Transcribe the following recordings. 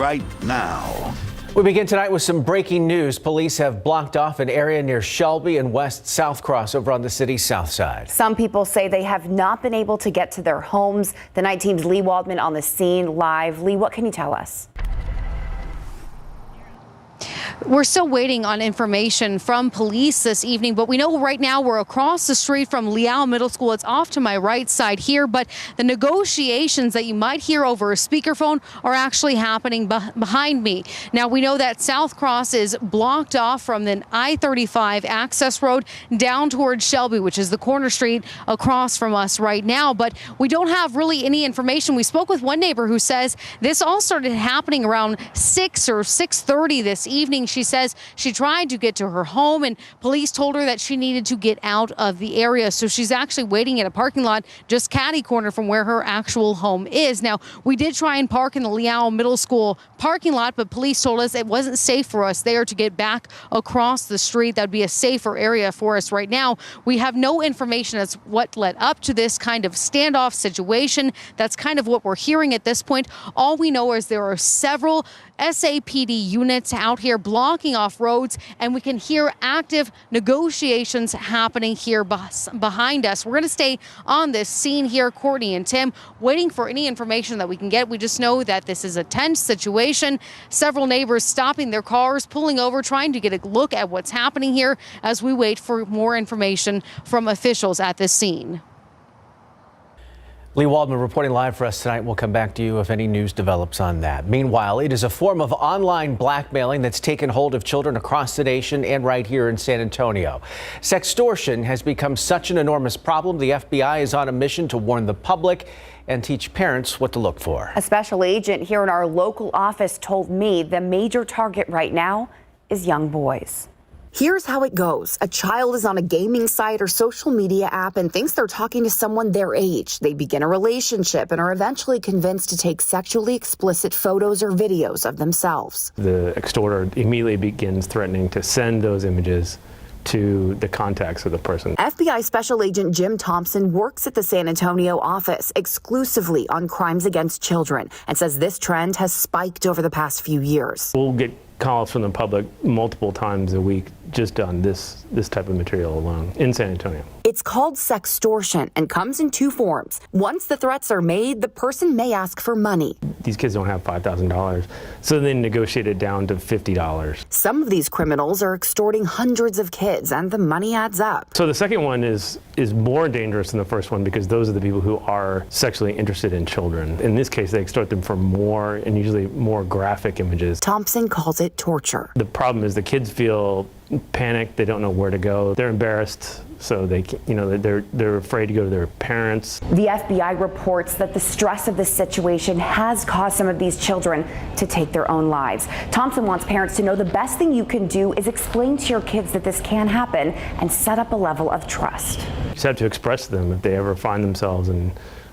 right now. We begin tonight with some breaking news. Police have blocked off an area near Shelby and West South Cross over on the city's south side. Some people say they have not been able to get to their homes. The night team's Lee Waldman on the scene live. Lee, what can you tell us? We're still waiting on information from police this evening, but we know right now we're across the street from Leal Middle School. It's off to my right side here, but the negotiations that you might hear over a speakerphone are actually happening behind me. Now, we know that South Cross is blocked off from the I-35 access road down towards Shelby, which is the corner street across from us right now, but we don't have really any information. We spoke with one neighbor who says this all started happening around 6 or 6:30 this evening. She says she tried to get to her home and police told her that she needed to get out of the area. So she's actually waiting in a parking lot just catty corner from where her actual home is. Now, we did try and park in the Leal Middle School parking lot, but police told us it wasn't safe for us there to get back across the street. That'd be a safer area for us right now. We have no information as what led up to this kind of standoff situation. That's kind of what we're hearing at this point. All we know is there are several SAPD units out here blocking off roads, and we can hear active negotiations happening here behind us. We're going to stay on this scene here, Courtney and Tim, waiting for any information that we can get. We just know that this is a tense situation. Several neighbors stopping their cars, pulling over, trying to get a look at what's happening here as we wait for more information from officials at this scene. Lee Waldman reporting live for us tonight. We'll come back to you if any news develops on that. Meanwhile, it is a form of online blackmailing that's taken hold of children across the nation and right here in San Antonio. Sextortion has become such an enormous problem. The FBI is on a mission to warn the public and teach parents what to look for. A special agent here in our local office told me the major target right now is young boys. Here's how it goes. A child is on a gaming site or social media app and thinks they're talking to someone their age. They begin a relationship and are eventually convinced to take sexually explicit photos or videos of themselves. The extorter immediately begins threatening to send those images to the contacts of the person. FBI Special Agent Jim Thompson works at the San Antonio office exclusively on crimes against children and says this trend has spiked over the past few years. We'll get calls from the public multiple times a week just on this type of material alone in San Antonio. It's called sextortion and comes in two forms. Once the threats are made, the person may ask for money. These kids don't have $5,000, so they negotiate it down to $50. Some of these criminals are extorting hundreds of kids, and the money adds up. So the second one is more dangerous than the first one because those are the people who are sexually interested in children. In this case, they extort them for more and usually more graphic images. Thompson calls it torture. The problem is the kids feel panicked. They don't know where to go. They're embarrassed, so they're afraid to go to their parents. The FBI reports that the stress of this situation has caused some of these children to take their own lives. Thompson wants parents to know the best thing you can do is explain to your kids that this can happen and set up a level of trust. You just have to express to them if they ever find themselves in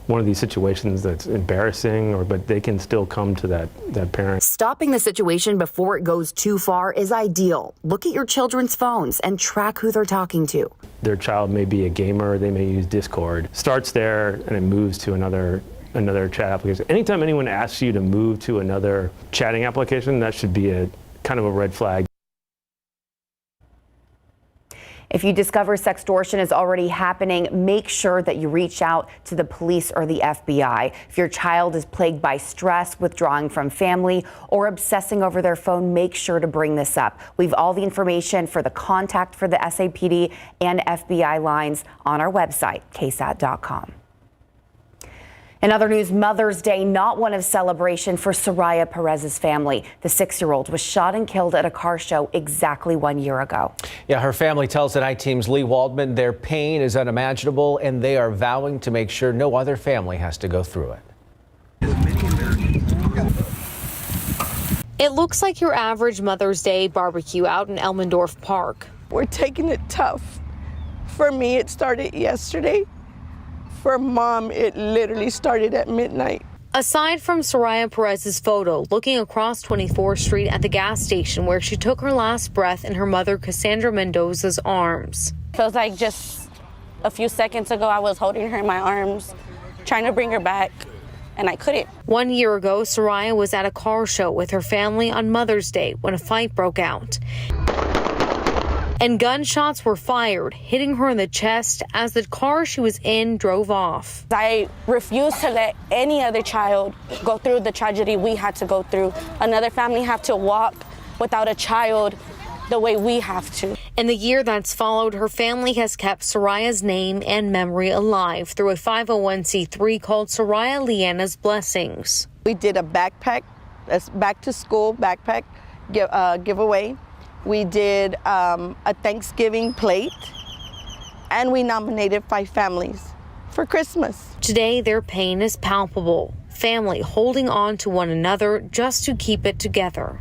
one of these situations that's embarrassing, but they can still come to that parent. Stopping the situation before it goes too far is ideal. Look at your children's phones and track who they're talking to. Their child may be a gamer, they may use Discord. Starts there and it moves to another chat application. Anytime anyone asks you to move to another chatting application, that should be a kind of a red flag. If you discover sextortion is already happening, make sure that you reach out to the police or the FBI. If your child is plagued by stress, withdrawing from family, or obsessing over their phone, make sure to bring this up. We have all the information for the contact for the SAPD and FBI lines on our website, KSAT.com. In other news, Mother's Day, not one of celebration for Soraya Perez's family. The 6-year-old was shot and killed at a car show exactly 1 year ago. Yeah, her family tells the night team's Lee Waldman their pain is unimaginable and they are vowing to make sure no other family has to go through it. It looks like your average Mother's Day barbecue out in Elmendorf Park. We're taking it tough. For me, it started yesterday. For Mom, it literally started at midnight. Aside from Soraya Perez's photo, looking across 24th Street at the gas station where she took her last breath in her mother Cassandra Mendoza's arms. Feels like just a few seconds ago I was holding her in my arms, trying to bring her back. and I couldn't. 1 year ago, Soraya was at a car show with her family on Mother's Day when a fight broke out. And gunshots were fired, hitting her in the chest as the car she was in drove off. I refuse to let any other child go through the tragedy we had to go through. Another family have to walk without a child the way we have to. In the year that's followed, her family has kept Soraya's name and memory alive through a 501c3 called Soraya Leanna's Blessings. We did a backpack, a back to school backpack giveaway. We did a Thanksgiving plate, and we nominated 5 families for Christmas. Today, their pain is palpable. Family holding on to one another just to keep it together.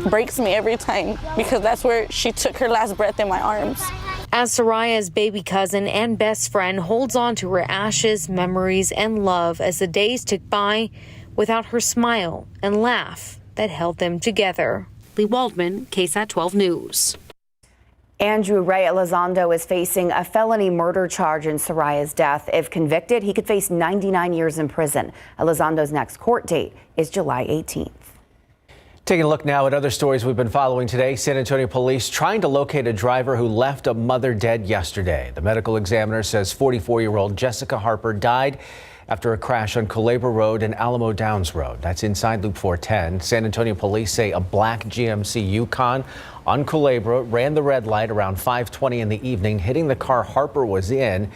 Breaks me every time because that's where she took her last breath in my arms. As Soraya's baby cousin and best friend holds on to her ashes, memories, and love as the days tick by without her smile and laugh that held them together. Lee Waldman, KSAT 12 News. Andrew Ray Elizondo is facing a felony murder charge in Soraya's death. If convicted, he could face 99 years in prison. Elizondo's next court date is July 18th. Taking a look now at other stories we've been following today. San Antonio police trying to locate a driver who left a mother dead yesterday. The medical examiner says 44-year-old Jessica Harper died after a crash on Culebra Road and Alamo Downs Road. That's inside Loop 410. San Antonio police say a black GMC Yukon on Culebra ran the red light around 5:20 in the evening, hitting the car Harper was in.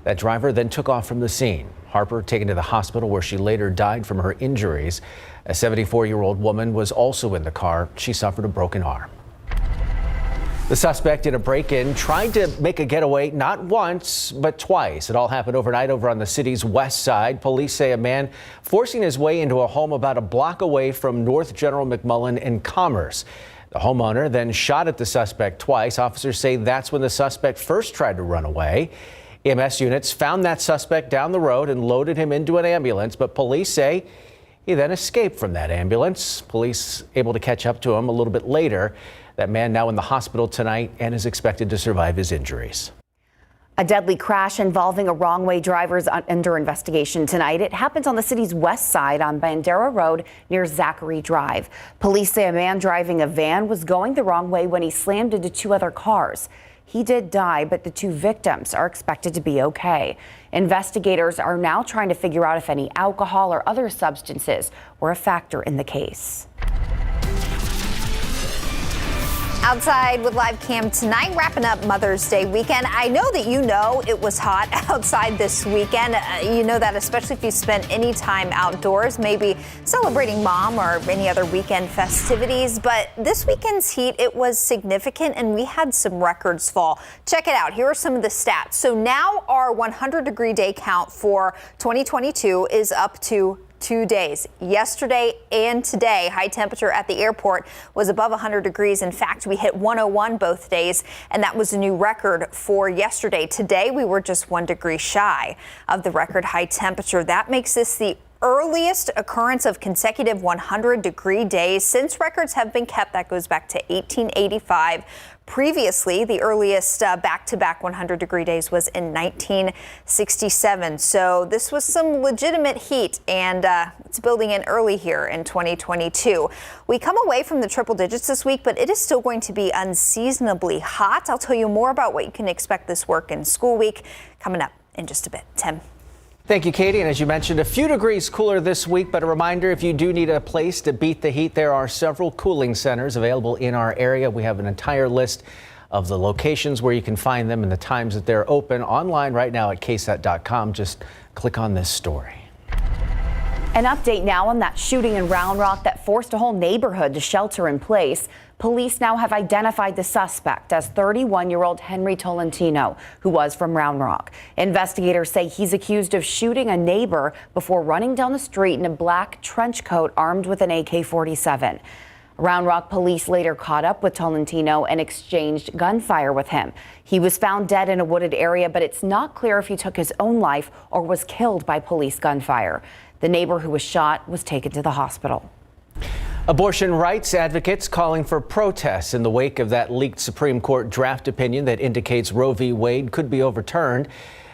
That driver then took off from the scene. Harper taken to the hospital where she later died from her injuries. A 74-year-old woman was also in the car. She suffered a broken arm. The suspect in a break-in tried to make a getaway not once, but twice. It all happened overnight over on the city's west side. Police say a man forcing his way into a home about a block away from North General McMullen and Commerce. The homeowner then shot at the suspect twice. Officers say that's when the suspect first tried to run away. EMS units found that suspect down the road and loaded him into an ambulance, but police say he then escaped from that ambulance. Police able to catch up to him a little bit later. That man now in the hospital tonight and is expected to survive his injuries. A deadly crash involving a wrong-way driver is under investigation tonight. It happens on the city's west side on Bandera Road near Zachary Drive. Police say a man driving a van was going the wrong way when he slammed into 2 other cars. He did die, but the 2 victims are expected to be okay. Investigators are now trying to figure out if any alcohol or other substances were a factor in the case. Outside with live cam tonight, wrapping up Mother's Day weekend. I know that you know it was hot outside this weekend. You know that especially if you spent any time outdoors, maybe celebrating mom or any other weekend festivities. But this weekend's heat, it was significant and we had some records fall. Check it out. Here are some of the stats. So now our 100-degree day count for 2022 is up to 2 days. Yesterday and today, high temperature at the airport was above 100 degrees. In fact, we hit 101 both days, and that was a new record for yesterday. Today, we were just 1 degree shy of the record high temperature. That makes this the earliest occurrence of consecutive 100-degree days since records have been kept. That goes back to 1885. Previously, the earliest back-to-back 100-degree days was in 1967. So this was some legitimate heat, and it's building in early here in 2022. We come away from the triple digits this week, but it is still going to be unseasonably hot. I'll tell you more about what you can expect this work and school week coming up in just a bit. Tim. Thank you, Katie. And as you mentioned, a few degrees cooler this week, but a reminder, if you do need a place to beat the heat, there are several cooling centers available in our area. We have an entire list of the locations where you can find them and the times that they're open online right now at KSAT.com. Just click on this story. An update now on that shooting in Round Rock that forced a whole neighborhood to shelter in place. Police now have identified the suspect as 31-year-old Henry Tolentino, who was from Round Rock. Investigators say he's accused of shooting a neighbor before running down the street in a black trench coat armed with an AK-47. Round Rock police later caught up with Tolentino and exchanged gunfire with him. He was found dead in a wooded area, but it's not clear if he took his own life or was killed by police gunfire. The neighbor who was shot was taken to the hospital. Abortion rights advocates calling for protests in the wake of that leaked Supreme Court draft opinion that indicates Roe v. Wade could be overturned.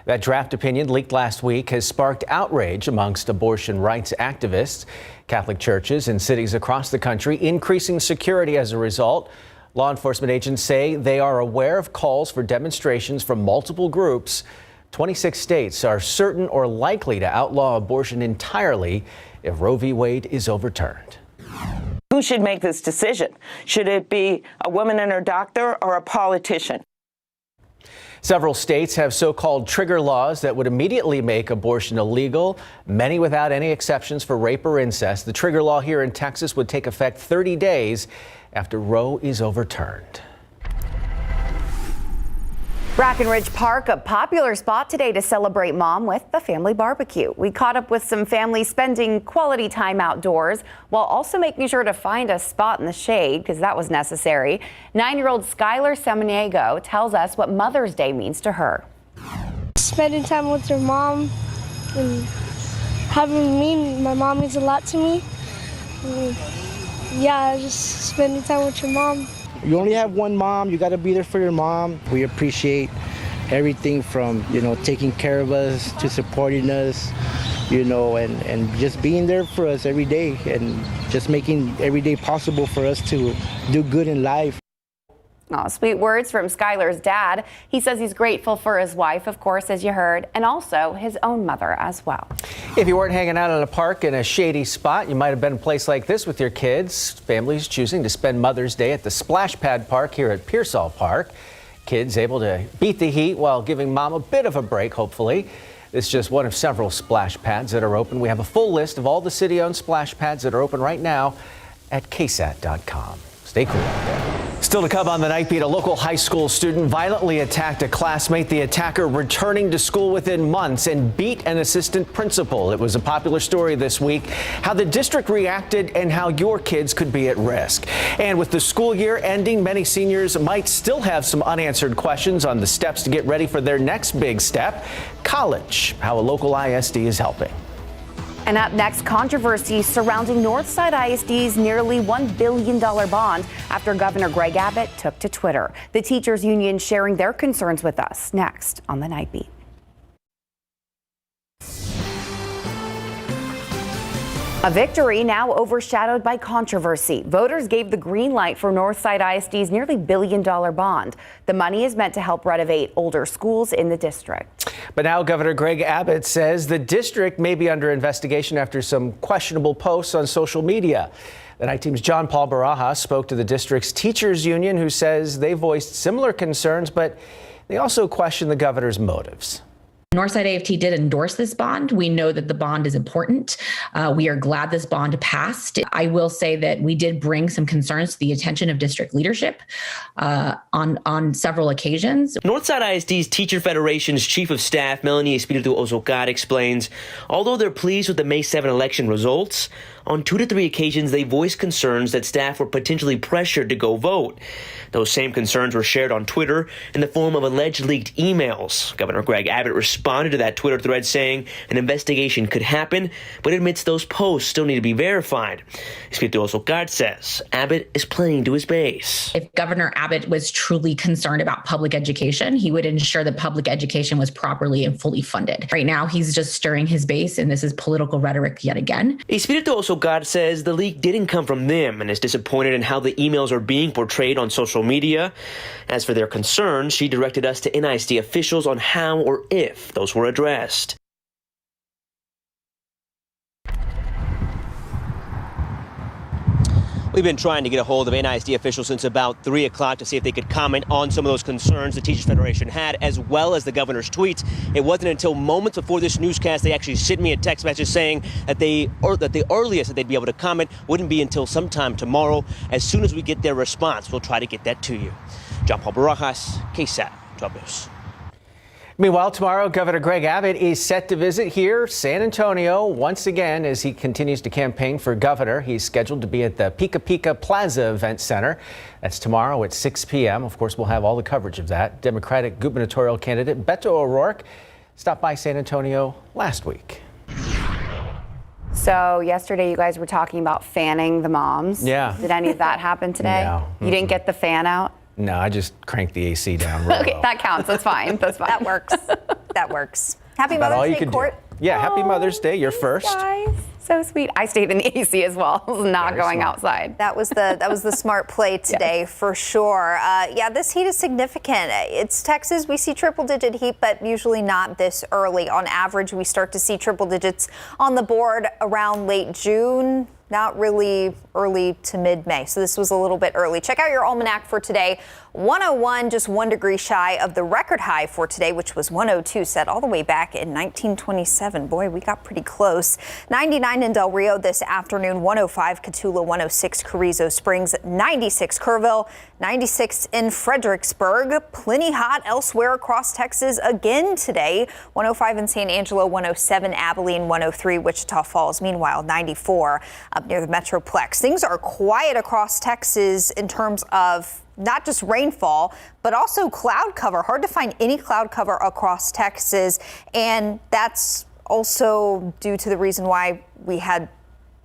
That draft opinion leaked last week has sparked outrage amongst abortion rights activists. Catholic churches in cities across the country increasing security as a result. Law enforcement agents say they are aware of calls for demonstrations from multiple groups. 26 states are certain or likely to outlaw abortion entirely if Roe v. Wade is overturned. Who should make this decision? Should it be a woman and her doctor or a politician? Several states have so-called trigger laws that would immediately make abortion illegal, many without any exceptions for rape or incest. The trigger law here in Texas would take effect 30 days after Roe is overturned. Brackenridge Park, a popular spot today to celebrate mom with the family barbecue. We caught up with some families spending quality time outdoors while also making sure to find a spot in the shade because that was necessary. 9-year-old Skylar Samaniego tells us what Mother's Day means to her. Spending time with your mom and having me, my mom means a lot to me. Yeah, just spending time with your mom. You only have one mom. You got to be there for your mom. We appreciate everything from, taking care of us to supporting us, and just being there for us every day and just making every day possible for us to do good in life. Oh, sweet words from Skylar's dad. He says he's grateful for his wife, of course, as you heard, and also his own mother as well. If you weren't hanging out in a park in a shady spot, you might have been in a place like this with your kids. Families choosing to spend Mother's Day at the Splash Pad Park here at Pearsall Park. Kids able to beat the heat while giving mom a bit of a break, hopefully. This is just one of several splash pads that are open. We have a full list of all the city-owned splash pads that are open right now at KSAT.com. Stay cool out there. Still to come on the Nightbeat, a local high school student violently attacked a classmate, the attacker returning to school within months and beat an assistant principal. It was a popular story this week, how the district reacted and how your kids could be at risk. And with the school year ending, many seniors might still have some unanswered questions on the steps to get ready for their next big step, college, how a local ISD is helping. And up next, controversy surrounding Northside ISD's nearly $1 billion bond after Governor Greg Abbott took to Twitter. The teachers union sharing their concerns with us next on the Nightbeat. A victory now overshadowed by controversy. Voters gave the green light for Northside ISD's nearly $1 billion bond. The money is meant to help renovate older schools in the district. But now Governor Greg Abbott says the district may be under investigation after some questionable posts on social media. The Night Team's John Paul Barajas spoke to the district's teachers union, who says they voiced similar concerns, but they also question the governor's motives. Northside AFT did endorse this bond. We know that the bond is important. We are glad this bond passed. I will say that we did bring some concerns to the attention of district leadership on several occasions. Northside ISD's Teacher Federation's Chief of Staff, Melanie Espiritu Osocar, explains, although they're pleased with the May 7 election results, on 2 to 3 occasions they voiced concerns that staff were potentially pressured to go vote. Those same concerns were shared on Twitter in the form of alleged leaked emails. Governor Greg Abbott responded to that Twitter thread saying an investigation could happen, but admits those posts still need to be verified. Espiritu Osocar says Abbott is playing to his base. If Governor Abbott was truly concerned about public education, he would ensure that public education was properly and fully funded. Right now, he's just stirring his base, and this is political rhetoric yet again. Espiritu Osocar says the leak didn't come from them and is disappointed in how the emails are being portrayed on social media. As for their concerns, she directed us to NISD officials on how or if those were addressed. We've been trying to get a hold of NISD officials since about 3 o'clock to see if they could comment on some of those concerns the Teachers Federation had, as well as the governor's tweets. It wasn't until moments before this newscast they actually sent me a text message saying that the earliest that they'd be able to comment wouldn't be until sometime tomorrow. As soon as we get their response, we'll try to get that to you. John Paul Barajas, KSAT 12 News. Meanwhile, tomorrow, Governor Greg Abbott is set to visit here, San Antonio, once again as he continues to campaign for governor. He's scheduled to be at the Pika Pika Plaza Event Center. That's tomorrow at 6 p.m. Of course, we'll have all the coverage of that. Democratic gubernatorial candidate Beto O'Rourke stopped by San Antonio last week. So yesterday you guys were talking about fanning the moms. Yeah. Did any of that happen today? No. You didn't get the fan out? No, I just cranked the AC down real Okay, low. that counts. That's fine. That's fine. That works. That works. Happy About all Mother's you Day, can do. Court. Yeah, happy Mother's Day. You're first. Guys, so sweet. I stayed in the AC as well. Not going outside. That was the smart play today for sure. Yeah, this heat is significant. It's Texas. We see triple-digit heat, but usually not this early. On average, we start to see triple digits on the board around late June. Not really early to mid-May. So this was a little bit early. Check out your almanac for today. 101, just 1 degree shy of the record high for today, which was 102, set all the way back in 1927. Boy, we got pretty close. 99 in Del Rio this afternoon, 105 Cotulla, 106 Carrizo Springs, 96 Kerrville, 96 in Fredericksburg. Plenty hot elsewhere across Texas again today. 105 in San Angelo, 107 Abilene, 103 Wichita Falls. Meanwhile, 94 up near the Metroplex. Things are quiet across Texas in terms of not just rainfall, but also cloud cover. Hard to find any cloud cover across Texas. And that's also due to the reason why we had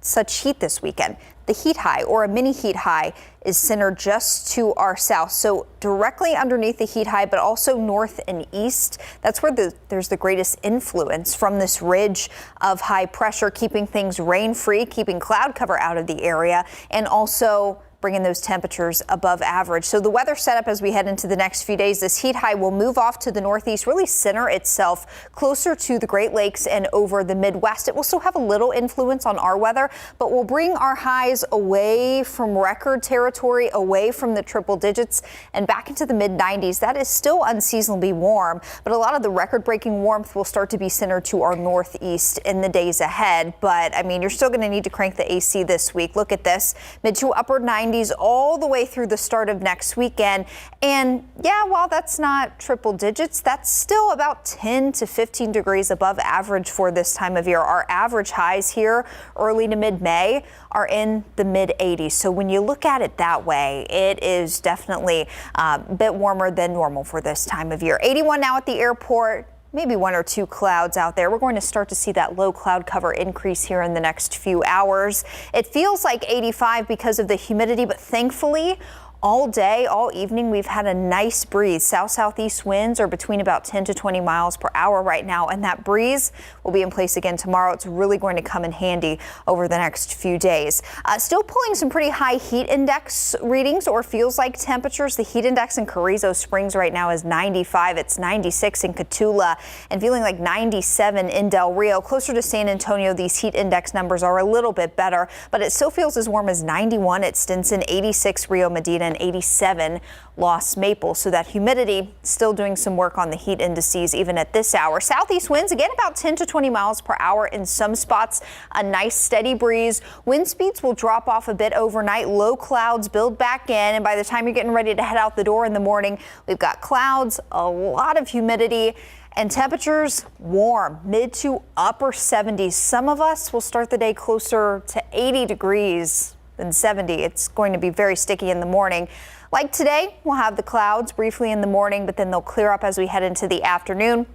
such heat this weekend. The heat high, or a mini heat high, is centered just to our south. So directly underneath the heat high, but also north and east. That's where there's the greatest influence from this ridge of high pressure, keeping things rain-free, keeping cloud cover out of the area, and also bringing those temperatures above average. So the weather setup as we head into the next few days, this heat high will move off to the northeast, really center itself closer to the Great Lakes and over the Midwest. It will still have a little influence on our weather, but will bring our highs away from record territory, away from the triple digits and back into the mid-90s. That is still unseasonably warm, but a lot of the record-breaking warmth will start to be centered to our northeast in the days ahead. But I mean, you're still going to need to crank the AC this week. Look at this, mid to upper 90s all the way through the start of next weekend. And yeah, while that's not triple digits, that's still about 10 to 15 degrees above average for this time of year. Our average highs here early to mid-May are in the mid-80s. So when you look at it that way, it is definitely a bit warmer than normal for this time of year. 81 now at the airport. Maybe 1 or 2 clouds out there. We're going to start to see that low cloud cover increase here in the next few hours. It feels like 85 because of the humidity, but thankfully, all day, all evening, we've had a nice breeze. South-southeast winds are between about 10 to 20 miles per hour right now, and that breeze will be in place again tomorrow. It's really going to come in handy over the next few days. Still pulling some pretty high heat index readings, or feels like temperatures. The heat index in Carrizo Springs right now is 95. It's 96 in Cotulla, and feeling like 97 in Del Rio. Closer to San Antonio, these heat index numbers are a little bit better, but it still feels as warm as 91 at Stinson, 86 Rio Medina, and 87 Lost Maple. So that humidity still doing some work on the heat indices even at this hour. Southeast winds again about 10 to 20 miles per hour in some spots. A nice steady breeze. Wind speeds will drop off a bit overnight. Low clouds build back in, and by the time you're getting ready to head out the door in the morning, we've got clouds, a lot of humidity, and temperatures warm, mid to upper 70s. Some of us will start the day closer to 80 degrees than 70. It's going to be very sticky in the morning. Like today, we'll have the clouds briefly in the morning, but then they'll clear up as we head into the afternoon.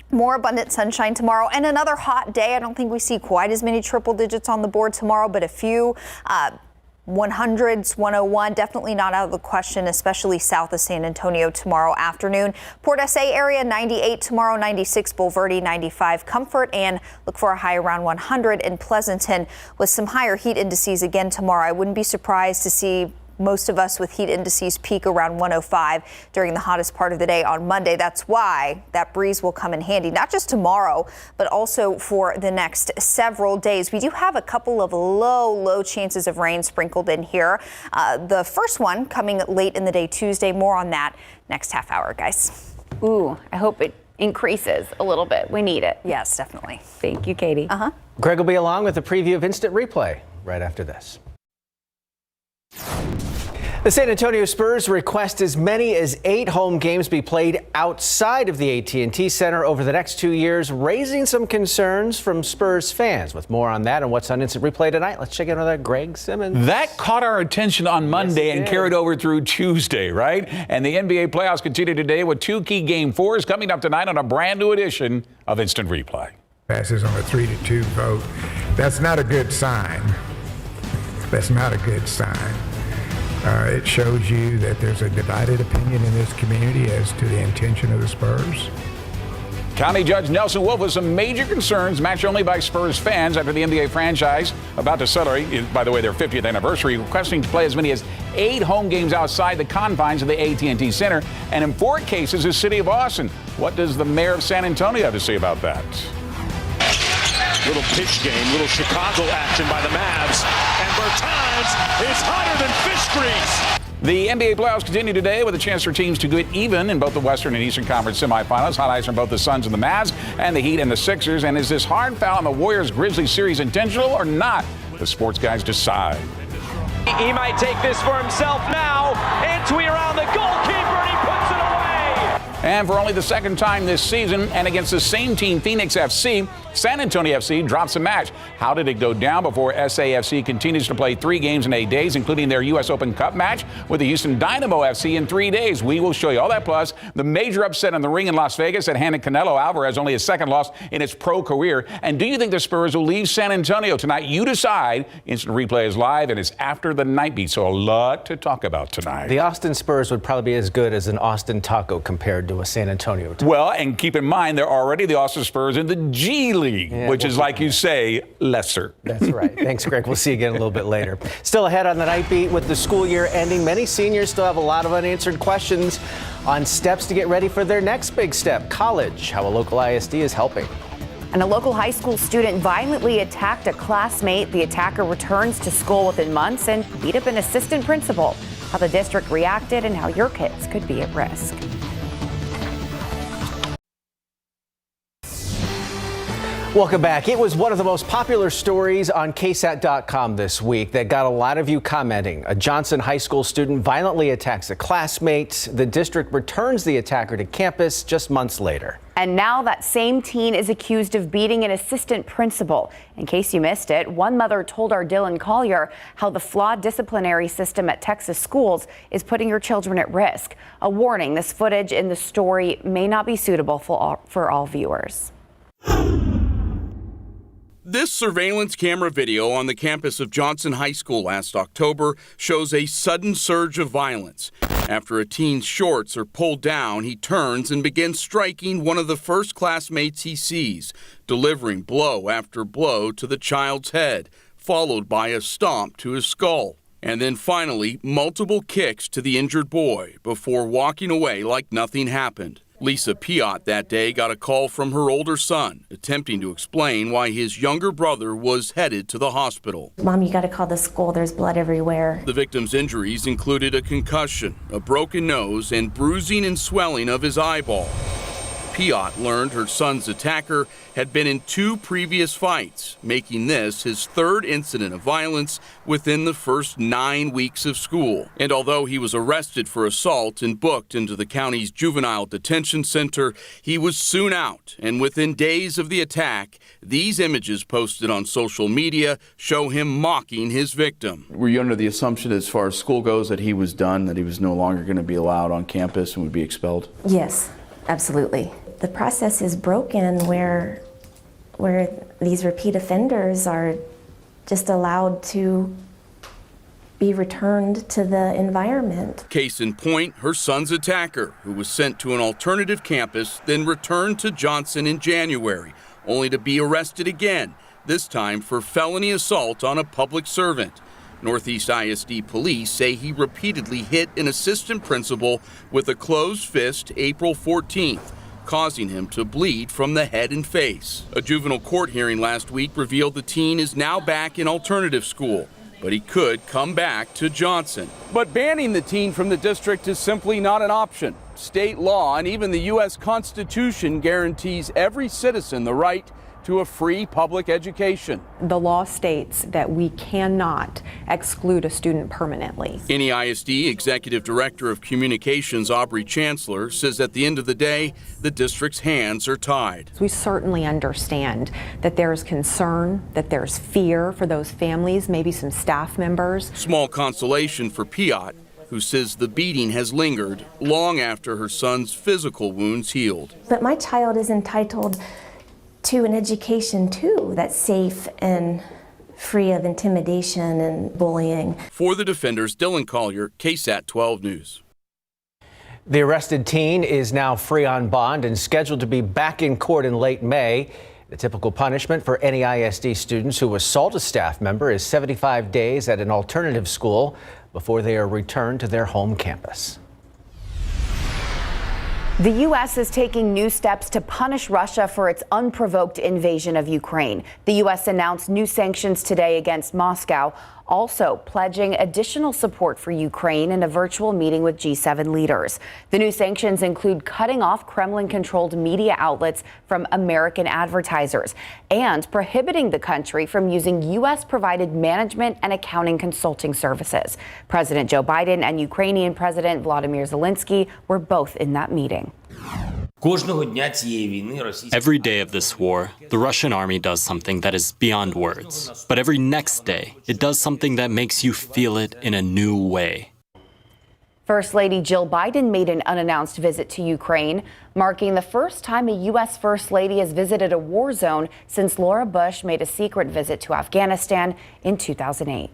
More abundant sunshine tomorrow and another hot day. I don't think we see quite as many triple digits on the board tomorrow, but a few 100s, 101, definitely not out of the question, especially south of San Antonio tomorrow afternoon. Port SA area 98 tomorrow, 96 Bulverde, 95 Comfort, and look for a high around 100 in Pleasanton with some higher heat indices again tomorrow. I wouldn't be surprised to see most of us with heat indices peak around 105 during the hottest part of the day on Monday. That's why that breeze will come in handy, not just tomorrow, but also for the next several days. We do have a couple of low chances of rain sprinkled in here. The first one coming late in the day Tuesday. More on that next half hour, guys. Ooh, I hope it increases a little bit. We need it. Yes, definitely. Thank you, Katie. Greg will be along with a preview of Instant Replay right after this. The San Antonio Spurs request as many as 8 home games be played outside of the AT&T Center over the next 2 years, raising some concerns from Spurs fans. With more on that and what's on Instant Replay tonight, let's check in with that Greg Simmons. That caught our attention on Monday and carried over through Tuesday, right? And the NBA playoffs continue today with 2 key Game 4s coming up tonight on a brand new edition of Instant Replay. Passes on a 3-2 vote. That's not a good sign. That's not a good sign. It shows you that there's a divided opinion in this community as to the intention of the Spurs. County Judge Nelson Wolf with some major concerns matched only by Spurs fans after the NBA franchise, about to celebrate, by the way, their 50th anniversary, requesting to play as many as 8 home games outside the confines of the AT&T Center, and in 4 cases, the city of Austin. What does the mayor of San Antonio have to say about that? Little pitch game, little Chicago action by the Mavs, and Bertans is hotter than fish grease. The NBA playoffs continue today with a chance for teams to get even in both the Western and Eastern Conference semifinals. Highlights from both the Suns and the Mavs, and the Heat and the Sixers. And is this hard foul in the Warriors-Grizzlies series intentional or not? The sports guys decide. He might take this for himself now. Entry around the goalkeeper, and he puts it away. And for only the second time this season, and against the same team, Phoenix FC, San Antonio FC drops a match. How did it go down before SAFC continues to play 3 games in 8 days, including their U.S. Open Cup match with the Houston Dynamo FC in 3 days? We will show you all that, plus the major upset in the ring in Las Vegas that handed Canelo Alvarez only his 2nd loss in his pro career. And do you think the Spurs will leave San Antonio tonight? You decide. Instant replay is live, and it's after the night beat, so a lot to talk about tonight. The Austin Spurs would probably be as good as an Austin taco compared to a San Antonio taco. Well, and keep in mind, they're already the Austin Spurs in the G League, which is, like you say, lesser. That's right. Thanks, Greg. We'll see you again a little bit later. Still ahead on the Night Beat with the school year ending. Many seniors still have a lot of unanswered questions on steps to get ready for their next big step, college, how a local ISD is helping. And a local high school student violently attacked a classmate. The attacker returns to school within months and beat up an assistant principal. How the district reacted and how your kids could be at risk. Welcome back. It was one of the most popular stories on KSAT.com this week that got a lot of you commenting. A Johnson High School student violently attacks a classmate. The district returns the attacker to campus just months later. And now that same teen is accused of beating an assistant principal. In case you missed it, one mother told our Dylan Collier how the flawed disciplinary system at Texas schools is putting your children at risk. A warning, this footage in the story may not be suitable for all viewers. This surveillance camera video on the campus of Johnson High School last October shows a sudden surge of violence. After a teen's shorts are pulled down, he turns and begins striking one of the first classmates he sees, delivering blow after blow to the child's head, followed by a stomp to his skull. And then finally, multiple kicks to the injured boy before walking away like nothing happened. Lisa Piot that day got a call from her older son, attempting to explain why his younger brother was headed to the hospital. Mom, you got to call the school. There's blood everywhere. The victim's injuries included a concussion, a broken nose, and bruising and swelling of his eyeball. Piot learned her son's attacker had been in 2 previous fights, making this his 3rd incident of violence within the first 9 weeks of school. And although he was arrested for assault and booked into the county's juvenile detention center, he was soon out. And within days of the attack, these images posted on social media show him mocking his victim. Were you under the assumption as far as school goes that he was done, that he was no longer going to be allowed on campus and would be expelled? Yes, absolutely. The process is broken where these repeat offenders are just allowed to be returned to the environment. Case in point, her son's attacker, who was sent to an alternative campus, then returned to Johnson in January, only to be arrested again, this time for felony assault on a public servant. Northeast ISD police say he repeatedly hit an assistant principal with a closed fist April 14th. Causing him to bleed from the head and face. A juvenile court hearing last week revealed the teen is now back in alternative school, but he could come back to Johnson. But banning the teen from the district is simply not an option. State law and even the U.S. Constitution guarantees every citizen the right to a free public education. The law states that we cannot exclude a student permanently. NEISD Executive Director of Communications Aubrey Chancellor says at the end of the day, the district's hands are tied. We certainly understand that there's concern, that there's fear for those families, maybe some staff members. Small consolation for Piot, who says the beating has lingered long after her son's physical wounds healed. But my child is entitled to an education too that's safe and free of intimidation and bullying. For the defenders, Dylan Collier, KSAT 12 News. The arrested teen is now free on bond and scheduled to be back in court in late May. The typical punishment for any ISD students who assault a staff member is 75 days at an alternative school before they are returned to their home campus. The U.S. is taking new steps to punish Russia for its unprovoked invasion of Ukraine. The U.S. announced new sanctions today against Moscow, also pledging additional support for Ukraine in a virtual meeting with G7 leaders. The new sanctions include cutting off Kremlin-controlled media outlets from American advertisers and prohibiting the country from using U.S.-provided management and accounting consulting services. President Joe Biden and Ukrainian President Volodymyr Zelensky were both in that meeting. Every day of this war, the Russian army does something that is beyond words. But every next day, it does something that makes you feel it in a new way. First Lady Jill Biden made an unannounced visit to Ukraine, marking the first time a U.S. First Lady has visited a war zone since Laura Bush made a secret visit to Afghanistan in 2008.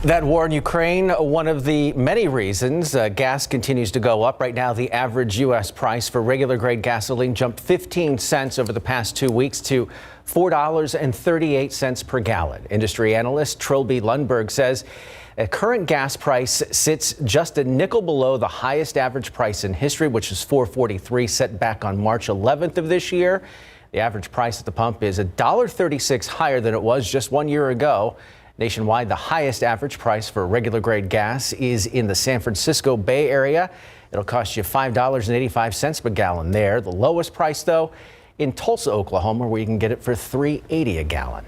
That war in Ukraine, one of the many reasons gas continues to go up. Right now, the average U.S. price for regular grade gasoline jumped 15 cents over the past 2 weeks to $4.38 per gallon. Industry analyst Trilby Lundberg says a current gas price sits just a nickel below the highest average price in history, which is $4.43, set back on March 11th of this year. The average price at the pump is $1.36 higher than it was just 1 year ago. Nationwide, the highest average price for regular grade gas is in the San Francisco Bay Area. It'll cost you $5.85 per gallon there. The lowest price, though, in Tulsa, Oklahoma, where you can get it for $3.80 a gallon.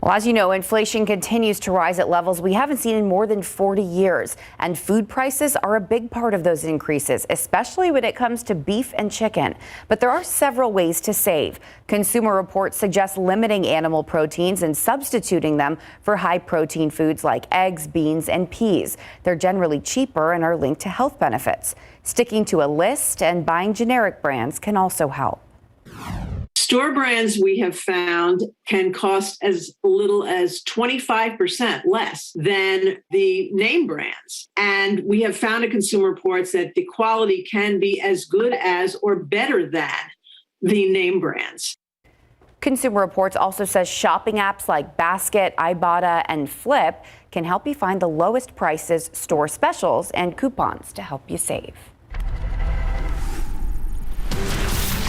Well, as you know, inflation continues to rise at levels we haven't seen in more than 40 years. And food prices are a big part of those increases, especially when it comes to beef and chicken. But there are several ways to save. Consumer Reports suggest limiting animal proteins and substituting them for high protein foods like eggs, beans, and peas. They're generally cheaper and are linked to health benefits. Sticking to a list and buying generic brands can also help. Store brands, we have found, can cost as little as 25% less than the name brands. And we have found in Consumer Reports that the quality can be as good as or better than the name brands. Consumer Reports also says shopping apps like Basket, Ibotta, and Flip can help you find the lowest prices, store specials, and coupons to help you save.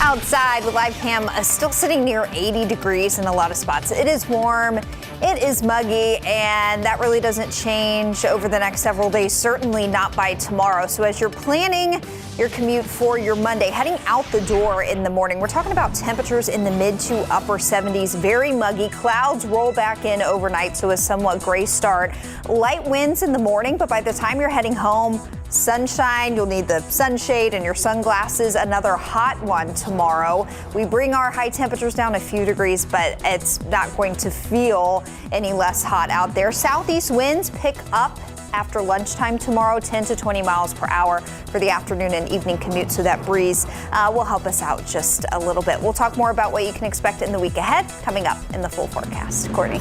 Outside with live cam still sitting near 80 degrees in a lot of spots. It is warm, it is muggy, and that really doesn't change over the next several days, certainly not by tomorrow. So as you're planning your commute for your Monday, heading out the door in the morning, we're talking about temperatures in the mid to upper 70s, very muggy. Clouds roll back in overnight, so a somewhat gray start. Light winds in the morning, but by the time you're heading home, sunshine. You'll need the sunshade and your sunglasses. Another hot one tomorrow. We bring our high temperatures down a few degrees, but it's not going to feel any less hot out there. Southeast winds pick up after lunchtime tomorrow, 10 to 20 miles per hour for the afternoon and evening commute. So that breeze will help us out just a little bit. We'll talk more about what you can expect in the week ahead coming up in the full forecast. Courtney.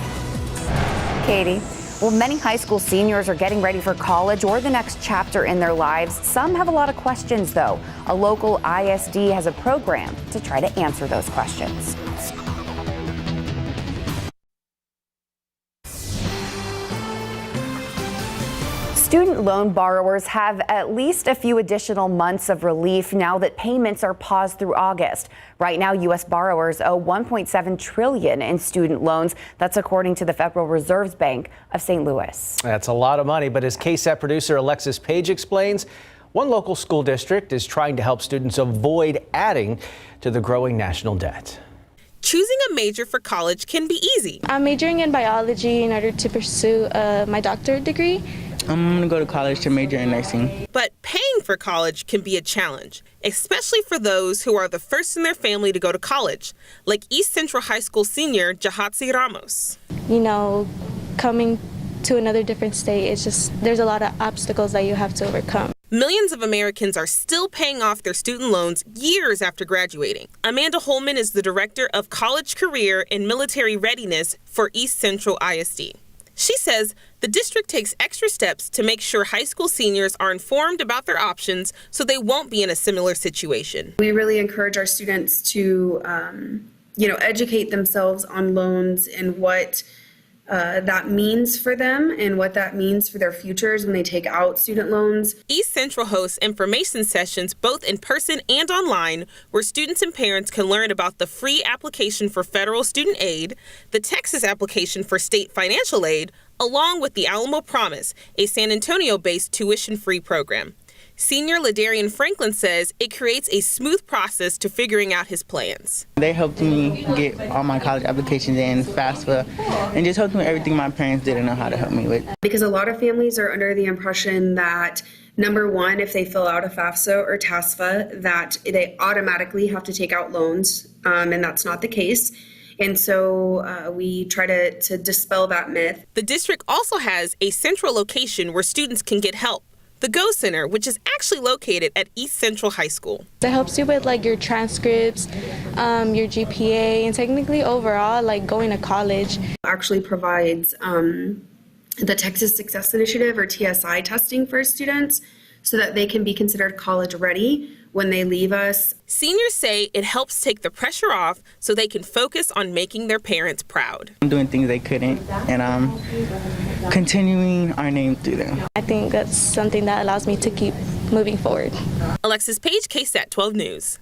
Katie. Well, many high school seniors are getting ready for college or the next chapter in their lives. Some have a lot of questions, though. A local ISD has a program to try to answer those questions. Student loan borrowers have at least a few additional months of relief now that payments are paused through August. Right now, U.S. borrowers owe $1.7 trillion in student loans. That's according to the Federal Reserve Bank of St. Louis. That's a lot of money, but as KSAT producer Alexis Page explains, one local school district is trying to help students avoid adding to the growing national debt. Choosing a major for college can be easy. I'm majoring in biology in order to pursue my doctorate degree. I'm going to go to college to major in nursing. But paying for college can be a challenge, especially for those who are the first in their family to go to college, like East Central High School senior Jahatsi Ramos. You know, coming to another different state, it's just, there's a lot of obstacles that you have to overcome. Millions of Americans are still paying off their student loans years after graduating. Amanda Holman is the director of college career and military readiness for East Central ISD. She says the district takes extra steps to make sure high school seniors are informed about their options so they won't be in a similar situation. We really encourage our students to, educate themselves on loans and what that means for them and what that means for their futures when they take out student loans. East Central hosts information sessions both in person and online where students and parents can learn about the free application for federal student aid, the Texas application for state financial aid, along with the Alamo Promise, a San Antonio-based tuition-free program. Senior Ladarian Franklin says it creates a smooth process to figuring out his plans. They helped me get all my college applications in FAFSA and just helped me with everything my parents didn't know how to help me with. Because a lot of families are under the impression that, number one, if they fill out a FAFSA or TASFA, that they automatically have to take out loans, and that's not the case. And so we try to dispel that myth. The district also has a central location where students can get help. The Go Center, which is actually located at East Central High School. It helps you with your transcripts, your GPA, and technically overall going to college. Actually provides the Texas Success Initiative or TSI testing for students so that they can be considered college ready when they leave us. Seniors say it helps take the pressure off so they can focus on making their parents proud. I'm doing things they couldn't, and I'm continuing our name through them. I think that's something that allows me to keep moving forward. Alexis Page, KSAT 12 News.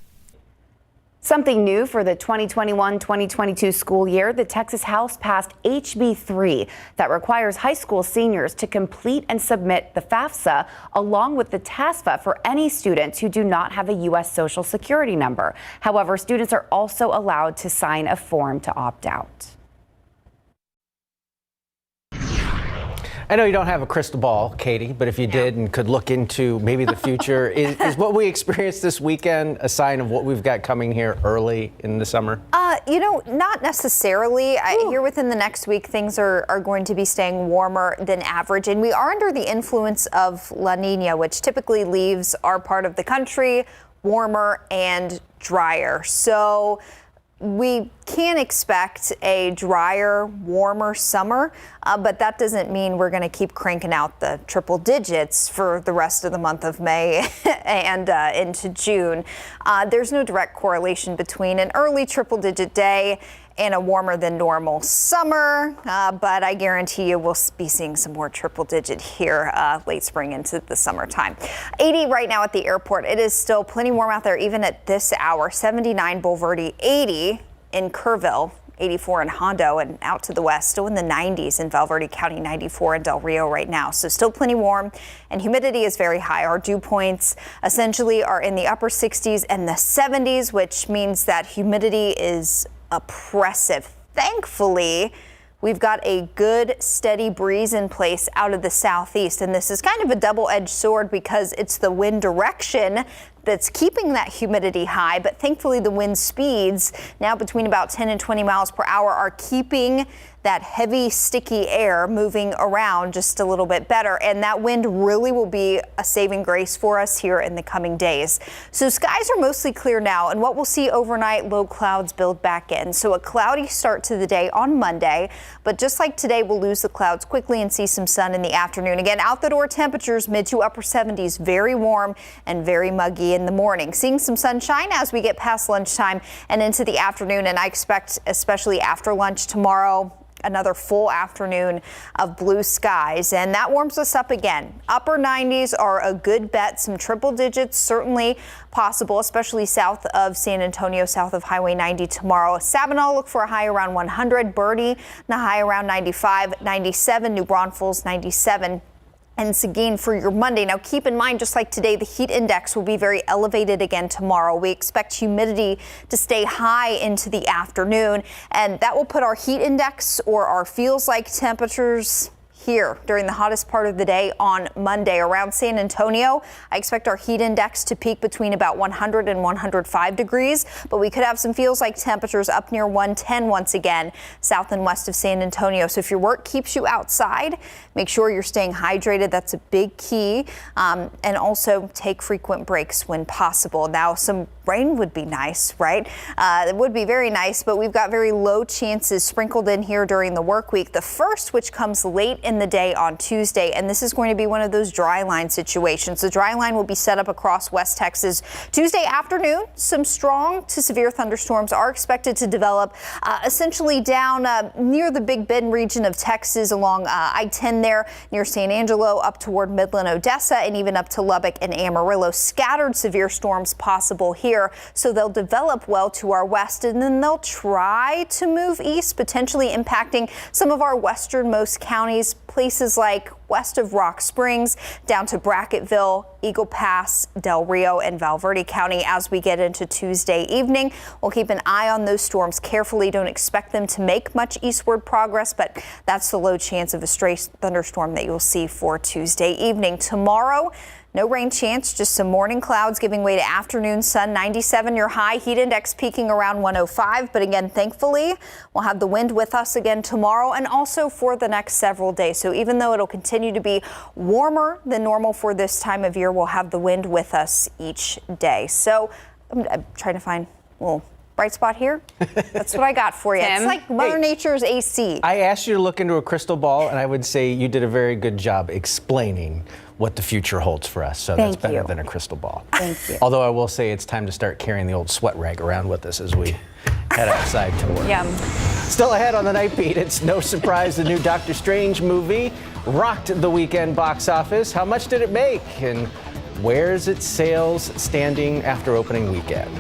Something new for the 2021-2022 school year, the Texas House passed HB 3 that requires high school seniors to complete and submit the FAFSA along with the TASFA for any students who do not have a U.S. Social Security number. However, students are also allowed to sign a form to opt out. I know you don't have a crystal ball, Katie, but if you did and could look into maybe the future, is what we experienced this weekend a sign of what we've got coming here early in the summer? Not necessarily. Here within the next week, things are going to be staying warmer than average. And we are under the influence of La Nina, which typically leaves our part of the country warmer and drier. So we can expect a drier, warmer summer, but that doesn't mean we're going to keep cranking out the triple digits for the rest of the month of May and into June. There's no direct correlation between an early triple digit day and a warmer than normal summer, but I guarantee you we'll be seeing some more triple digit here late spring into the summertime. 80 right now at the airport. It is still plenty warm out there even at this hour. 79 Bulverde, 80 in Kerrville, 84 in Hondo, and out to the west, still in the 90s in Valverde County, 94 in Del Rio right now. So still plenty warm, and humidity is very high. Our dew points essentially are in the upper 60s and the 70s, which means that humidity is oppressive. Thankfully, we've got a good steady breeze in place out of the southeast, and this is kind of a double-edged sword because it's the wind direction that's keeping that humidity high, but thankfully the wind speeds now between about 10 and 20 miles per hour are keeping that heavy, sticky air moving around just a little bit better. And that wind really will be a saving grace for us here in the coming days. So skies are mostly clear now, and what we'll see overnight, low clouds build back in. So a cloudy start to the day on Monday, but just like today, we'll lose the clouds quickly and see some sun in the afternoon. Again, out the door temperatures mid to upper 70s, very warm and very muggy in the morning. Seeing some sunshine as we get past lunchtime and into the afternoon, and I expect especially after lunch tomorrow, another full afternoon of blue skies, and that warms us up again. Upper 90s are a good bet. Some triple digits certainly possible, especially south of San Antonio, south of Highway 90 tomorrow. Sabinal, look for a high around 100. Bernie, the high around 95, 97. New Braunfels, 97. And Seguin for your Monday. Now keep in mind, just like today, the heat index will be very elevated again tomorrow. We expect humidity to stay high into the afternoon, and that will put our heat index or our feels like temperatures here during the hottest part of the day on Monday. Around San Antonio, I expect our heat index to peak between about 100 and 105 degrees, but we could have some feels like temperatures up near 110 once again, south and west of San Antonio. So if your work keeps you outside, make sure you're staying hydrated. That's a big key. And also take frequent breaks when possible. Now, some rain would be nice, right? It would be very nice, but we've got very low chances sprinkled in here during the work week. The first, which comes late in the day on Tuesday, and this is going to be one of those dry line situations. The dry line will be set up across West Texas Tuesday afternoon. Some strong to severe thunderstorms are expected to develop essentially down near the Big Bend region of Texas along I-10 there near San Angelo up toward Midland, Odessa, and even up to Lubbock and Amarillo. Scattered severe storms possible here, so they'll develop well to our west, and then they'll try to move east, potentially impacting some of our westernmost counties, places like west of Rock Springs down to Bracketville, Eagle Pass, Del Rio, and Valverde County as we get into Tuesday evening. We'll keep an eye on those storms carefully. Don't expect them to make much eastward progress, but that's the low chance of a stray thunderstorm that you'll see for Tuesday evening. Tomorrow, no rain chance, just some morning clouds giving way to afternoon sun. 97 your high, heat index peaking around 105. But again, thankfully, we'll have the wind with us again tomorrow and also for the next several days. So even though it'll continue to be warmer than normal for this time of year, we'll have the wind with us each day. So I'm trying to find a little bright spot here. That's what I got for you. It's like Mother Nature's AC. I asked you to look into a crystal ball, and I would say you did a very good job explaining what the future holds for us. So that's better than a crystal ball. Thank you. Although I will say it's time to start carrying the old sweat rag around with us as we head outside to work. Yeah. Still ahead on the Night Beat, it's no surprise the new Doctor Strange movie rocked the weekend box office. How much did it make? And where's its sales standing after opening weekend?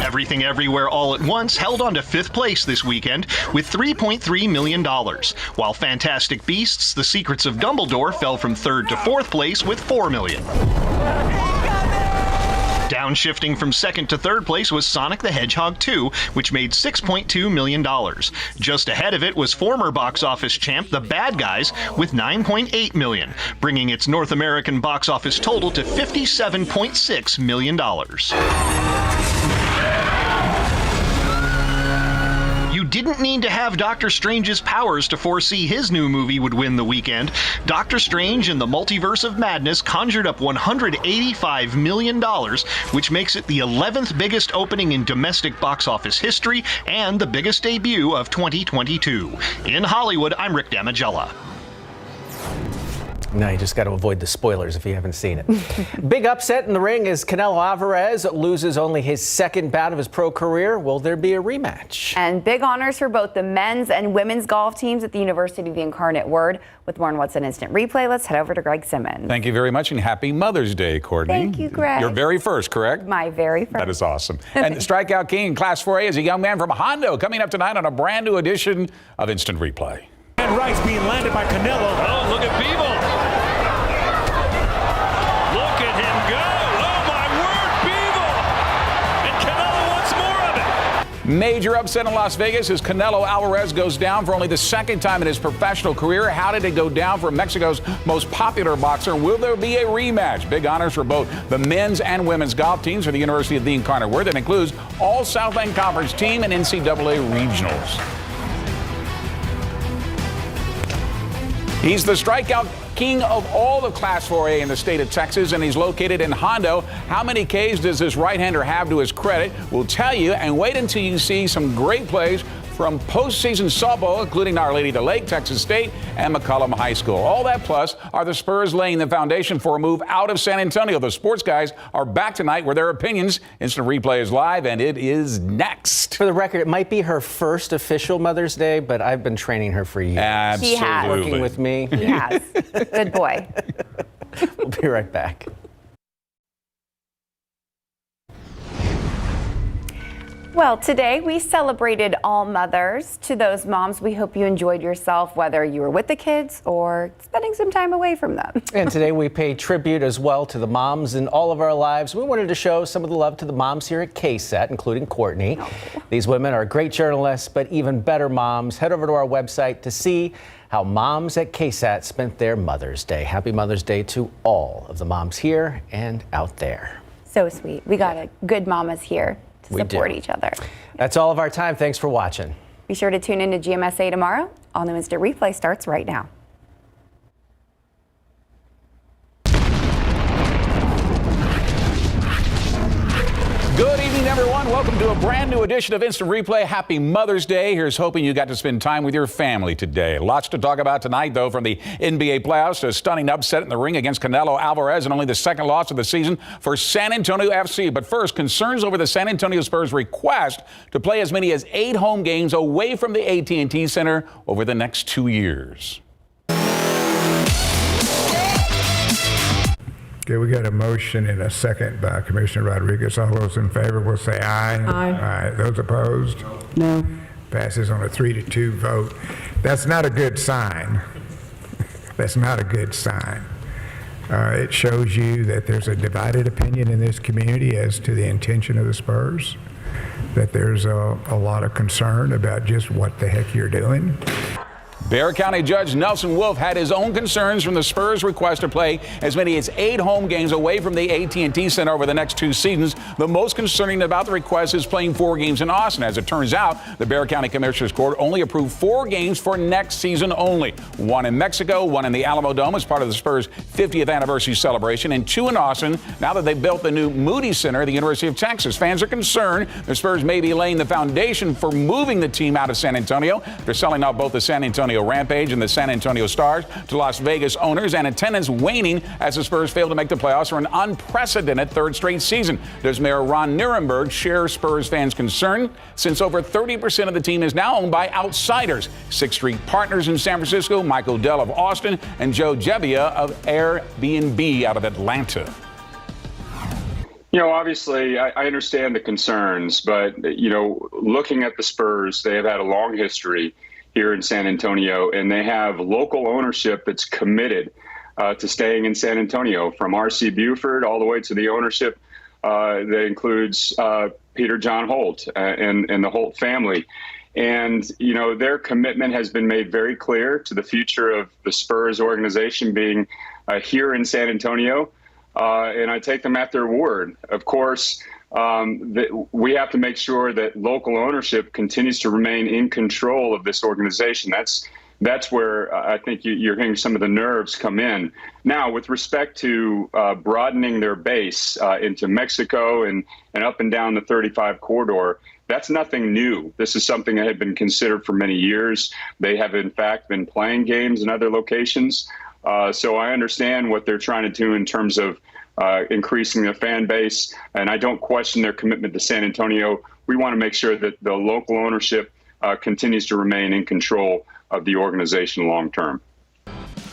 Everything Everywhere All at Once held on to 5th place this weekend with $3.3 million, while Fantastic Beasts: The Secrets of Dumbledore fell from 3rd to 4th place with $4 million. Downshifting from 2nd to 3rd place was Sonic the Hedgehog 2, which made $6.2 million. Just ahead of it was former box office champ The Bad Guys with $9.8 million, bringing its North American box office total to $57.6 million. You didn't need to have Doctor Strange's powers to foresee his new movie would win the weekend. Doctor Strange and the Multiverse of Madness conjured up $185 million, which makes it the 11th biggest opening in domestic box office history and the biggest debut of 2022. In Hollywood, I'm Rick Damagella. Now you just got to avoid the spoilers if you haven't seen it. Big upset in the ring as Canelo Alvarez loses only his 2nd bout of his pro career. Will there be a rematch? And big honors for both the men's and women's golf teams at the University of the Incarnate Word. With more on What's an Instant Replay, let's head over to Greg Simmons. Thank you very much, and happy Mother's Day, Courtney. Thank you, Greg. Your very first, correct? My very first. That is awesome. And the strikeout king in Class 4A is a young man from Hondo, coming up tonight on a brand new edition of Instant Replay. And Rice being landed by Canelo. Oh, look at Beeble. Look at him go. Oh, my word, Beeble. And Canelo wants more of it. Major upset in Las Vegas as Canelo Alvarez goes down for only the 2nd time in his professional career. How did it go down for Mexico's most popular boxer? Will there be a rematch? Big honors for both the men's and women's golf teams for the University of the Incarnate Word. That includes all Southland Conference team and NCAA regionals. He's the strikeout king of all the Class 4A in the state of Texas, and he's located in Hondo. How many Ks does this right-hander have to his credit? We'll tell you, and wait until you see some great plays from postseason softball, including Our Lady of the Lake, Texas State, and McCollum High School. All that plus are the Spurs laying the foundation for a move out of San Antonio. The sports guys are back tonight with their opinions. Instant Replay is live, and it is next. For the record, it might be her first official Mother's Day, but I've been training her for years. Absolutely. He has. Working with me. He has. Good boy. We'll be right back. Well, today we celebrated all mothers. To those moms, we hope you enjoyed yourself, whether you were with the kids or spending some time away from them. And today we pay tribute as well to the moms in all of our lives. We wanted to show some of the love to the moms here at KSAT, including Courtney. Oh. These women are great journalists, but even better moms. Head over to our website to see how moms at KSAT spent their Mother's Day. Happy Mother's Day to all of the moms here and out there. So sweet. We got a good mamas here to support each other. That's all of our time. Thanks for watching. Be sure to tune in to GMSA tomorrow. All New Instant Replay starts right now. Good evening, everyone. Welcome to a brand new edition of Instant Replay. Happy Mother's Day. Here's hoping you got to spend time with your family today. Lots to talk about tonight, though, from the NBA playoffs to a stunning upset in the ring against Canelo Alvarez and only the second loss of the season for San Antonio FC. But first, concerns over the San Antonio Spurs' request to play as many as 8 home games away from the AT&T Center over the next 2 years. Okay, we got a motion and a second by Commissioner Rodriguez. All those in favor will say aye. Aye. Aye. Those opposed? No. Passes on a 3-2 vote. That's not a good sign. That's not a good sign. It shows you that there's a divided opinion in this community as to the intention of the Spurs, that there's a lot of concern about just what the heck you're doing. Bexar County Judge Nelson Wolf had his own concerns from the Spurs' request to play as many as 8 home games away from the AT&T Center over the next 2 seasons. The most concerning about the request is playing 4 games in Austin. As it turns out, the Bexar County Commissioners Court only approved 4 games for next season only. 1 in Mexico, 1 in the Alamo Dome as part of the Spurs' 50th anniversary celebration, and 2 in Austin now that they've built the new Moody Center at the University of Texas. Fans are concerned the Spurs may be laying the foundation for moving the team out of San Antonio. They're selling out both the San Antonio Rampage and the San Antonio Stars to Las Vegas owners, and attendance waning as the Spurs fail to make the playoffs for an unprecedented 3rd straight season. Does Mayor Ron Nirenberg share Spurs fans' concern, since over 30% of the team is now owned by outsiders? 6th Street Partners in San Francisco, Mike Odell of Austin, and Joe Gebbia of Airbnb out of Atlanta. You know, obviously, I understand the concerns, but, you know, looking at the Spurs, they have had a long history here in San Antonio, and they have local ownership that's committed to staying in San Antonio, from R.C. Buford all the way to the ownership that includes Peter John Holt and the Holt family. And, you know, their commitment has been made very clear to the future of the Spurs organization being here in San Antonio. And I take them at their word. Of course, we have to make sure that local ownership continues to remain in control of this organization. That's where I think you're hearing some of the nerves come in. Now, with respect to broadening their base into Mexico and up and down the 35 corridor, that's nothing new. This is something that had been considered for many years. They have, in fact, been playing games in other locations. So I understand what they're trying to do in terms of increasing their fan base, and I don't question their commitment to San Antonio. We want to make sure that the local ownership continues to remain in control of the organization long term.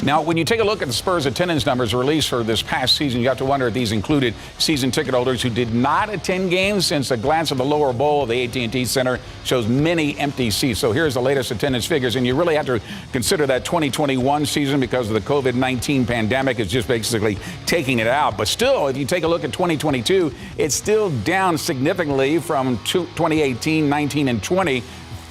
Now, when you take a look at the Spurs attendance numbers released for this past season, you have to wonder if these included season ticket holders who did not attend games, since a glance at the lower bowl of the AT&T Center shows many empty seats. So here's the latest attendance figures, and you really have to consider that 2021 season, because of the COVID-19 pandemic is just basically taking it out. But still, if you take a look at 2022, it's still down significantly from 2018, 19, and 20.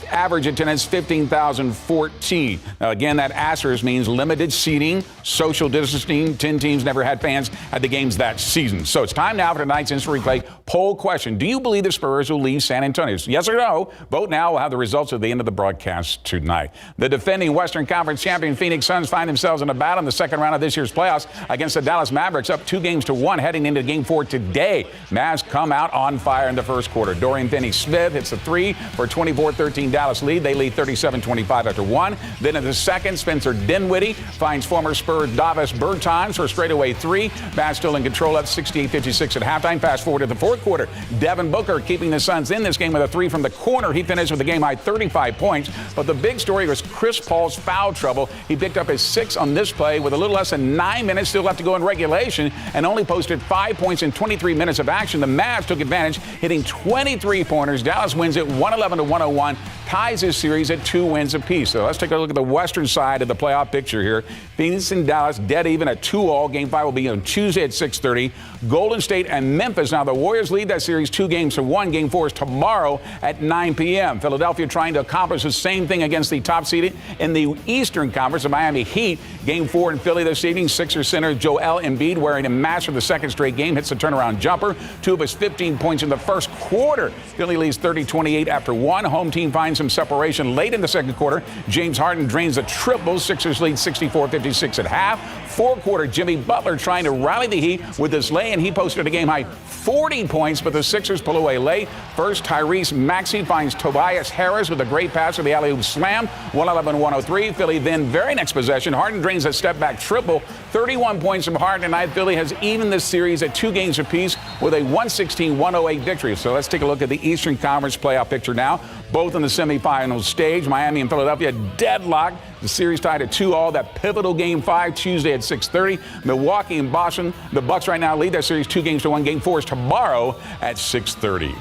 Average attendance 15,014. Now, again, that asterisk means limited seating, social distancing. 10 teams never had fans at the games that season. So it's time now for tonight's Instant Replay poll question. Do you believe the Spurs will leave San Antonio? Yes or no? Vote now. We'll have the results at the end of the broadcast tonight. The defending Western Conference champion Phoenix Suns find themselves in a battle in the second round of this year's playoffs against the Dallas Mavericks, up 2-1 heading into Game 4 today. Mavs come out on fire in the first quarter. Dorian Finney-Smith hits a 3 for a 24-13 Dallas lead. They lead 37-25 after 1. Then in the second, Spencer Dinwiddie finds former Spurs Davis Bertans for a straightaway 3. Mavs still in control at 68-56 at halftime. Fast forward to the fourth fourth quarter. Devin Booker keeping the Suns in this game with a 3 from the corner. He finished with a game-high 35 points. But the big story was Chris Paul's foul trouble. He picked up his 6th on this play with a little less than 9 minutes still left to go in regulation and only posted 5 points in 23 minutes of action. The Mavs took advantage, hitting 23 pointers. Dallas wins it 111-101, ties his series at 2 wins apiece. So let's take a look at the western side of the playoff picture here. Phoenix and Dallas dead even at 2-all. Game 5 will be on Tuesday at 6:30. Golden State and Memphis. Now the Warriors lead that series 2-1. Game 4 is tomorrow at 9 p.m. Philadelphia trying to accomplish the same thing against the top seed in the Eastern Conference, the Miami Heat. Game 4 in Philly this evening. Sixers center Joel Embiid, wearing a mask for the second straight game, hits a turnaround jumper. 2 of his 15 points in the first quarter. Philly leads 30-28 after 1. Home team finds some separation late in the second quarter. James Harden drains a triple. Sixers lead 64-56 at half. Fourth quarter, Jimmy Butler trying to rally the Heat with this lay, and he posted a game-high 40 points, but the Sixers pull away late. First, Tyrese Maxey finds Tobias Harris with a great pass for the alley-oop slam, 111-103. Philly then, very next possession, Harden drains a step-back triple, 31 points from Harden tonight. Philly has evened this series at 2 games apiece with a 116-108 victory. So let's take a look at the Eastern Conference playoff picture now. Both in the semifinal stage, Miami and Philadelphia deadlocked. The series tied at 2-all. That pivotal Game 5 Tuesday at 6:30. Milwaukee and Boston. The Bucks right now lead that series 2-1. Game 4 is tomorrow at 6:30.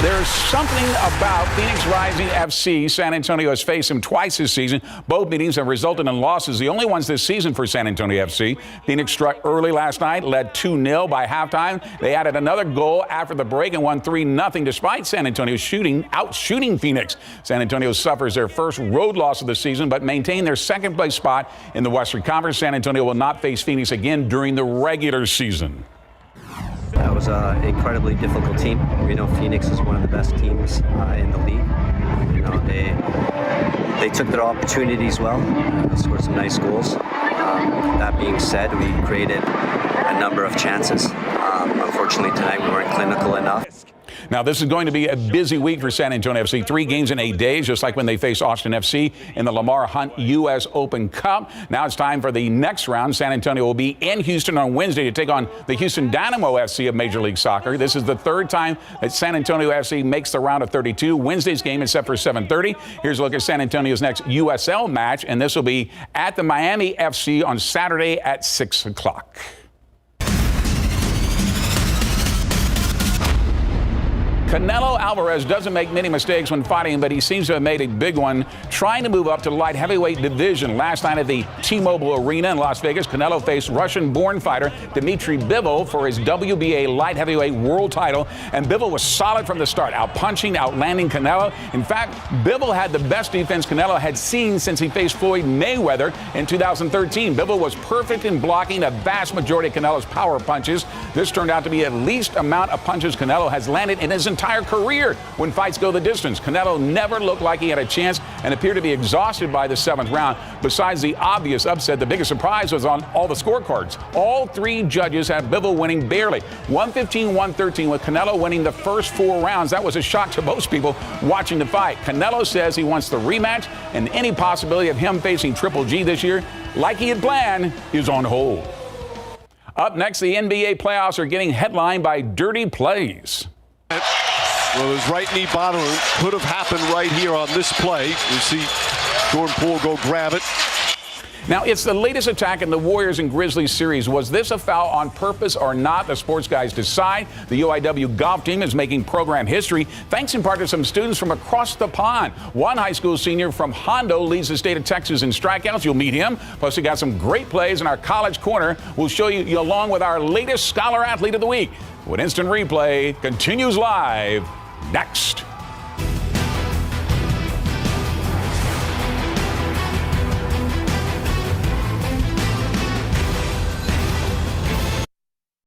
There's something about Phoenix Rising FC. San Antonio has faced him twice this season. Both meetings have resulted in losses, the only ones this season for San Antonio FC. Phoenix struck early last night, led 2-0 by halftime. They added another goal after the break and won 3-0 despite San Antonio outshooting Phoenix. San Antonio suffers their first road loss of the season, but maintain their second place spot in the Western Conference. San Antonio will not face Phoenix again during the regular season. That was an incredibly difficult team. We know Phoenix is one of the best teams in the league. You know, they took their opportunities well, scored some nice goals. That being said, we created a number of chances. Unfortunately, tonight we weren't clinical enough. Now, this is going to be a busy week for San Antonio FC. 3 games in 8 days, just like when they faced Austin FC in the Lamar Hunt U.S. Open Cup. Now it's time for the next round. San Antonio will be in Houston on Wednesday to take on the Houston Dynamo FC of Major League Soccer. This is the 3rd time that San Antonio FC makes the round of 32. Wednesday's game is set for 7:30. Here's a look at San Antonio's next USL match, and this will be at the Miami FC on Saturday at 6 o'clock. Canelo Alvarez doesn't make many mistakes when fighting, but he seems to have made a big one trying to move up to the light heavyweight division. Last night at the T-Mobile Arena in Las Vegas, Canelo faced Russian-born fighter Dmitry Bivol for his WBA light heavyweight world title, and Bivol was solid from the start, out-punching, outlanding Canelo. In fact, Bivol had the best defense Canelo had seen since he faced Floyd Mayweather in 2013. Bivol was perfect in blocking a vast majority of Canelo's power punches. This turned out to be the least amount of punches Canelo has landed in his entire career when fights go the distance. Canelo never looked like he had a chance and appeared to be exhausted by the 7th round. Besides the obvious upset, the biggest surprise was on all the scorecards. All 3 judges had Bivol winning barely, 115-113, with Canelo winning the first 4 rounds. That was a shock to most people watching the fight. Canelo says he wants the rematch, and any possibility of him facing Triple G this year, like he had planned, is on hold. Up next, the NBA playoffs are getting headlined by dirty plays. Well, his right knee bottom could have happened right here on this play. You see Jordan Poole go grab it. Now, it's the latest attack in the Warriors and Grizzlies series. Was this a foul on purpose or not? The sports guys decide. The UIW golf team is making program history, thanks in part to some students from across the pond. One high school senior from Hondo leads the state of Texas in strikeouts. You'll meet him. Plus, we got some great plays in our College Corner. We'll show you along with our latest Scholar Athlete of the Week. When Instant Replay continues live next.